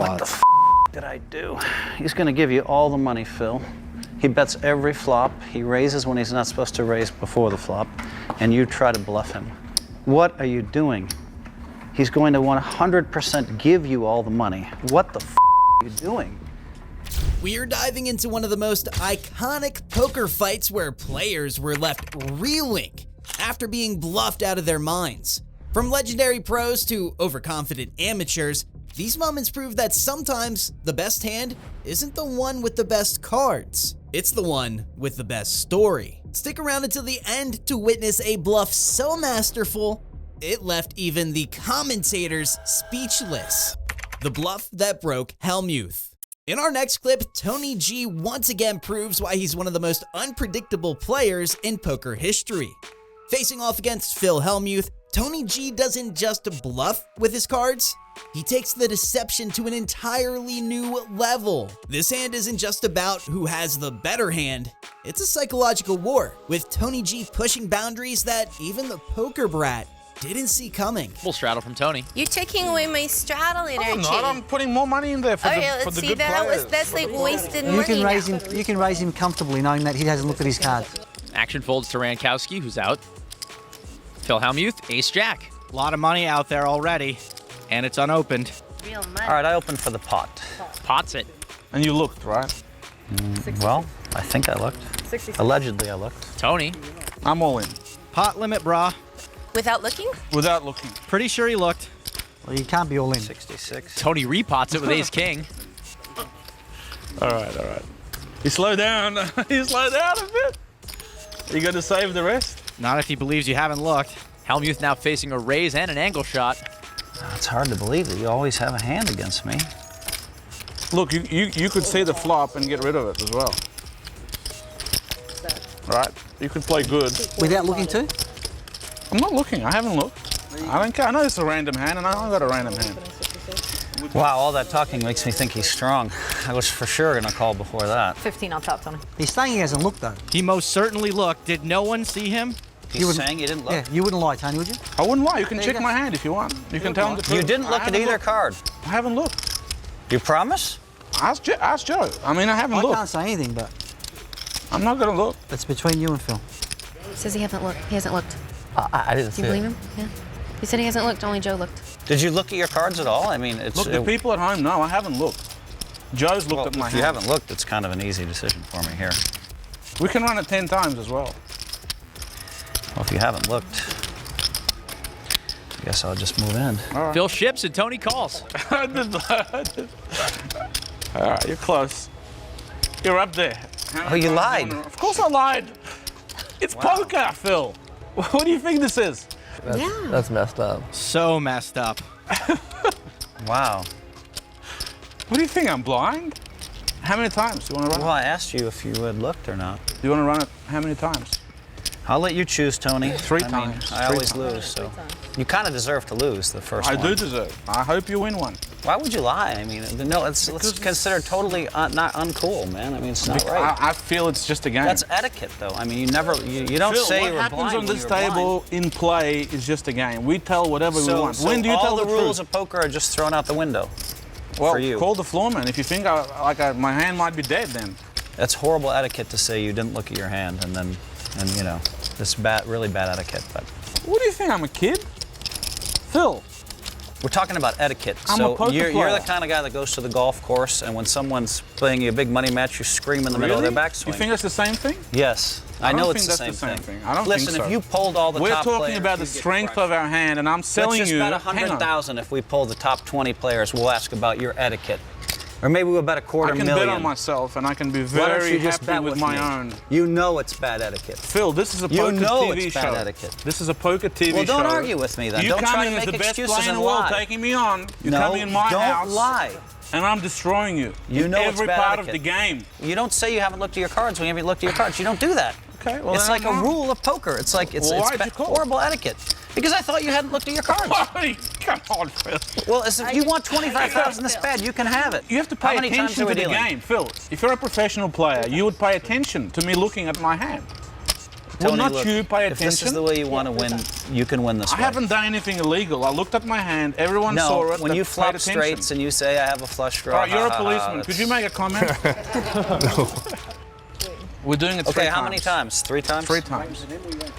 What spots. the did I do? He's going to give you all the money, Phil. He bets every flop. He raises when he's not supposed to raise before the flop, and you try to bluff him. What are you doing? He's going to 100% give you all the money. What the are you doing? We're diving into one of the most iconic poker fights where players were left reeling after being bluffed out of their minds. From legendary pros to overconfident amateurs, these moments prove that sometimes the best hand isn't the one with the best cards. It's the one with the best story. Stick around until the end to witness a bluff so masterful, it left even the commentators speechless. The bluff that broke Hellmuth. In our next clip, Tony G once again proves why he's one of the most unpredictable players in poker history. Facing off against Phil Hellmuth, Tony G doesn't just bluff with his cards, he takes the deception to an entirely new level. This hand isn't just about who has the better hand, it's a psychological war, with Tony G pushing boundaries that even the poker brat didn't see coming. Full straddle from Tony. You're taking away my straddle energy. I'm not. I'm putting more money in there for let's the see, good players. that's like wasted You money can raise now. him. You can raise him comfortably, knowing that he hasn't looked at his cards. Action folds to Rankowski, who's out. Phil Hellmuth, ace-jack. A lot of money out there already, and it's unopened. Real money. All right, I opened for the pot. Pots it. And you looked, right? Well, I think I looked. 66. Allegedly, I looked. Tony. I'm all in. Pot limit, brah. Without looking? Without looking. Pretty sure he looked. Well, you can't be all in. 66. Tony repots it with ace-king. All right. You slow down. You slow down a bit. You got to save the rest? Not if he believes you haven't looked. Hellmuth now facing a raise and an angle shot. It's hard to believe that you always have a hand against me. Look, you could see the flop and get rid of it as well. Right? You could play good. Without looking too? I'm not looking. I haven't looked. I don't care. I know it's a random hand, and I got a random hand. Wow, all that talking makes me think he's strong. I was for sure going to call before that. 15 on top, Tony. He's saying he hasn't looked though. He most certainly looked. Did no one see him? He's saying you didn't look? Yeah, you wouldn't lie, Tony, would you? I wouldn't lie. You can There you check go. my hand if you want. You can tell him the truth. You didn't look I at haven't either looked. card. I haven't looked. You promise? Ask Joe. I mean, I haven't I looked. can't say anything, but I'm not going to look. it's between you and Phil. Says he hasn't looked. He hasn't looked. I didn't Do see you it. believe him? Yeah. He said he hasn't looked. Only Joe looked. Did you look at your cards at all? I mean, it's... Look, the people at home know I haven't looked. Joe's looked well, at my if hand. you haven't looked, it's kind of an easy decision for me here. We can run it 10 times as well. Well, if you haven't looked, I guess I'll just move in. Phil ships and Tony calls. All right, you're close. You're up there. Oh, you lied. Of course I lied. It's poker, Phil. What do you think this is? That's messed up. So messed up. Wow. What do you think, I'm blind? How many times do you want to run Well, I asked you if you had looked or not. it? Do you want to run it how many times? I'll let you choose, Tony. Three I mean, times. I always lose, so... You kind of deserve to lose the first I one. do deserve. I hope you win one. Why would you lie? I mean, no, it's considered totally not uncool, man. I mean, it's not right. I feel it's just a game. That's etiquette, though. I mean, you don't Phil, say what you were happens blind on when this you were blind. table in play is just a game. We tell whatever we want. So When do you all tell the the rules truth? of poker are just thrown out the window Well, for you. call the floor man. If you think my hand might be dead, then. That's horrible etiquette to say you didn't look at your hand, and you know, this really bad etiquette. But What do you think? I'm a kid? Phil. we're talking about etiquette. I'm a poker you're player. the kind of guy that goes to the golf course, and when someone's playing you a big money match, you scream in the middle of their backswing. You think that's the same thing? Yes, I don't know think it's that's the same thing. I don't Listen, think so. if you pulled all the We're top talking players, about the you'd get strength crushed. of our hand, and I'm Let's telling just you. bet hang on. 100,000 if we pull the top 20 players. We'll ask about your etiquette. Or maybe we'll bet I $250,000. can bet on myself, and I can be Why don't very you just happy bet with my me? own. You know it's bad etiquette. Phil, this is a You poker know TV it's show. bad etiquette. This is a poker TV Well, don't show. argue with me then. You Don't come try in to as make the best excuses player in and the world, lie. taking me on. You No, come in my don't house, lie. and I'm destroying you. You in know it's every bad part etiquette. of the game. You don't say you haven't looked at your cards when you haven't looked at your cards. You don't do that. Okay, well It's then like I'm a not. rule of poker. It's like it's Well, why'd you call? horrible etiquette. Because I thought you hadn't looked at your cards. Come on, Phil. Well, if you want 25,000 this bad, you can have it. You have to How pay many times attention are we to the dealing? game, Phil. If you're a professional player, you would pay attention to me looking at my hand. Will not look, you pay if this is attention? the way you want to win, you can win this I way. haven't done anything illegal. I looked at my hand. Everyone No, saw it. when that you paid flop attention. straights and you say, I have a flush draw. All right, you're a ha, ha, ha, policeman. Could you that's- make a comment? We're doing it 3 Okay, times. how many times? 3 times? 3 times.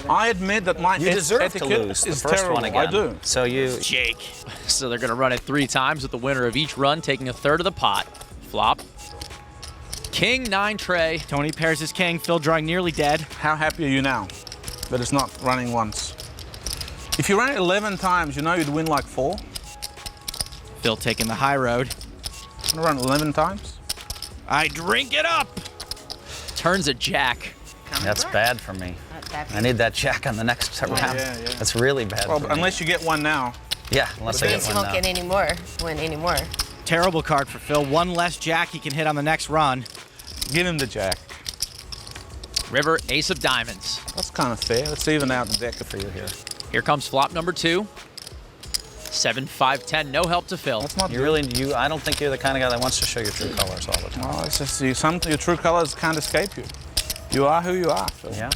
I admit that my You deserve to etiquette lose the is first terrible. one again. I do. So you... Jake. So they're going to run it 3 times with the winner of each run taking a third of the pot. Flop. King 9 tray. Tony pairs his king, Phil drawing nearly dead. How happy are you now that it's not running once? If you ran it 11 times, you know you'd win like 4. Phil taking the high road. I'm gonna run 11 times. I drink it up. Turns a jack. That's bad for me. I need that jack on the next round. yeah. That's really bad Well, for me. unless you get one now. Yeah, unless I Means get you one won't now. get any more. Win any more. Terrible card for Phil. One less jack he can hit on the next run. Give him the jack. River, ace of diamonds. That's kind of fair. Let's even out the deck for you here. Here comes flop number 2. 7, 5, 10. No help to Phil. That's not You really, I don't think you're the kind of guy that wants to show your true colors all the time. Well, it's just your true colors can't escape you. You are who you are, Phil. Yeah.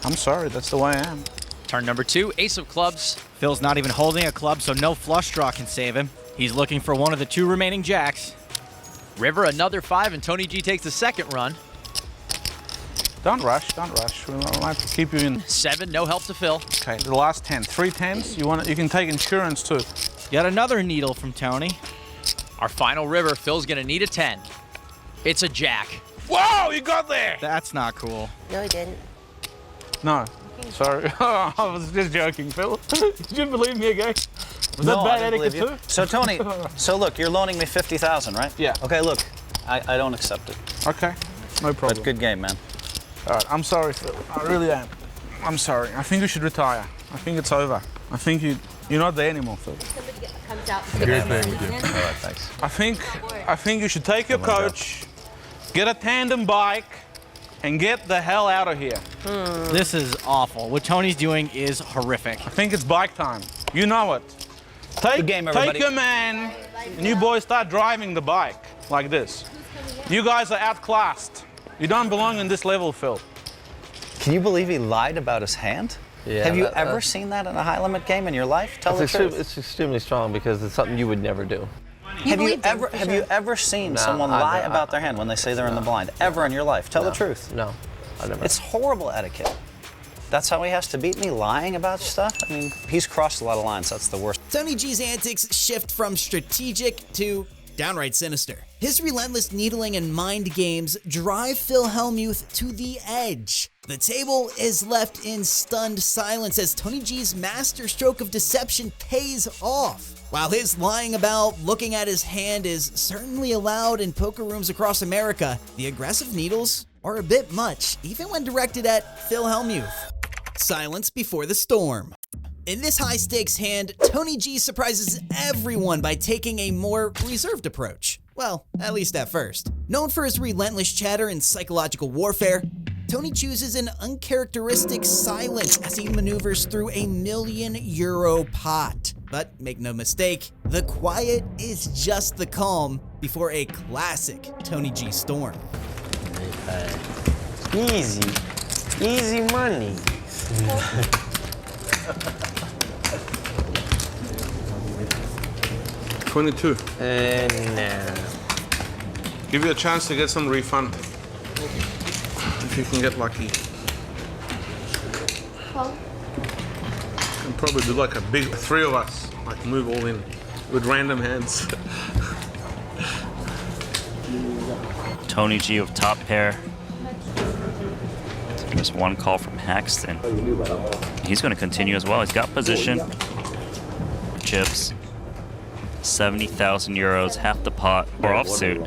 I'm sorry, that's the way I am. Turn number 2, ace of clubs. Phil's not even holding a club, so no flush draw can save him. He's looking for one of the 2 remaining jacks. River, another 5, and Tony G takes the second run. Don't rush, don't rush. We might keep you in. 7, no help to Phil. Okay, the last 10. 3 10s. You can take insurance too. Yet another needle from Tony. Our final river, Phil's gonna need a 10. It's a jack. Whoa, you got there! That's not cool. No, he didn't. No, sorry. I was just joking, Phil. Did you believe me again? Was No, that I bad didn't etiquette believe you. too? So Tony, so look, you're loaning me 50,000, right? Yeah. Okay, look, I don't accept it. Okay, no problem. But good game, man. All right, I'm sorry, Phil. I really am. I'm sorry. I think you should retire. I think it's over. I think you're not there anymore, Phil. Comes out. All right, thanks. I think you should take your coach, get a tandem bike, and get the hell out of here. This is awful. What Tony's doing is horrific. I think it's bike time. You know it. Good game, everybody. Take your man, and you boys start driving the bike like this. You guys are outclassed. You don't belong in this level, Phil. Can you believe he lied about his hand? Yeah, Have you ever seen that in a high limit game in your life? Tell the truth. It's extremely strong because it's something you would never do. Have you ever seen No, someone I've lie never- about their hand when they say they're in the blind? Ever in your life? Tell the truth. No, I never. It's horrible etiquette. That's how he has to beat me, lying about stuff? I mean, he's crossed a lot of lines. That's the worst. Tony G's antics shift from strategic to downright sinister. His relentless needling and mind games drive Phil Hellmuth to the edge. The table is left in stunned silence as Tony G's master stroke of deception pays off. While his lying about looking at his hand is certainly allowed in poker rooms across America, the aggressive needles are a bit much, even when directed at Phil Hellmuth. Silence before the storm. In this high-stakes hand, Tony G surprises everyone by taking a more reserved approach. Well, at least at first. Known for his relentless chatter and psychological warfare, Tony chooses an uncharacteristic silence as he maneuvers through a €1 million pot. But make no mistake, the quiet is just the calm before a classic Tony G storm. Easy. Easy money. 22. And Give you a chance to get some refund. If you can get lucky. And probably do like a big 3 of us, like move all in with random hands. Tony G of top pair. Just one call from Haxton. He's going to continue as well. He's got position. Chips. 70,000 euros, half the pot, or offsuit.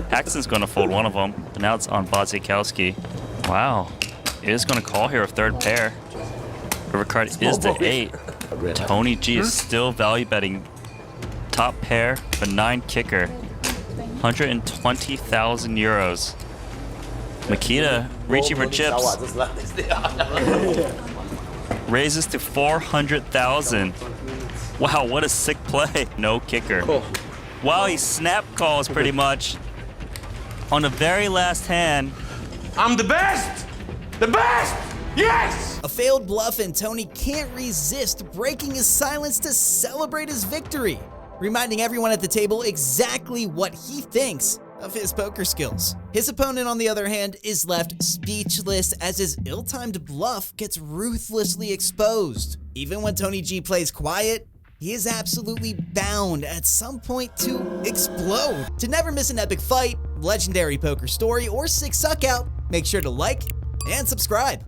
Haxton's going to fold one of them, but now it's on Bodzikowski. Wow. It is going to call here a third pair. River card is the 8. Tony G is still value betting top pair for 9 kicker. 120,000 euros. Makita reaching for chips. Raises to 400,000. Wow, what a sick play. No kicker. Wow, he snap calls pretty much. On the very last hand. I'm the best! The best! Yes! A failed bluff, and Tony can't resist breaking his silence to celebrate his victory, reminding everyone at the table exactly what he thinks of his poker skills. His opponent, on the other hand, is left speechless as his ill-timed bluff gets ruthlessly exposed. Even when Tony G plays quiet, he is absolutely bound at some point to explode. To never miss an epic fight, legendary poker story, or sick suck out, make sure to like and subscribe.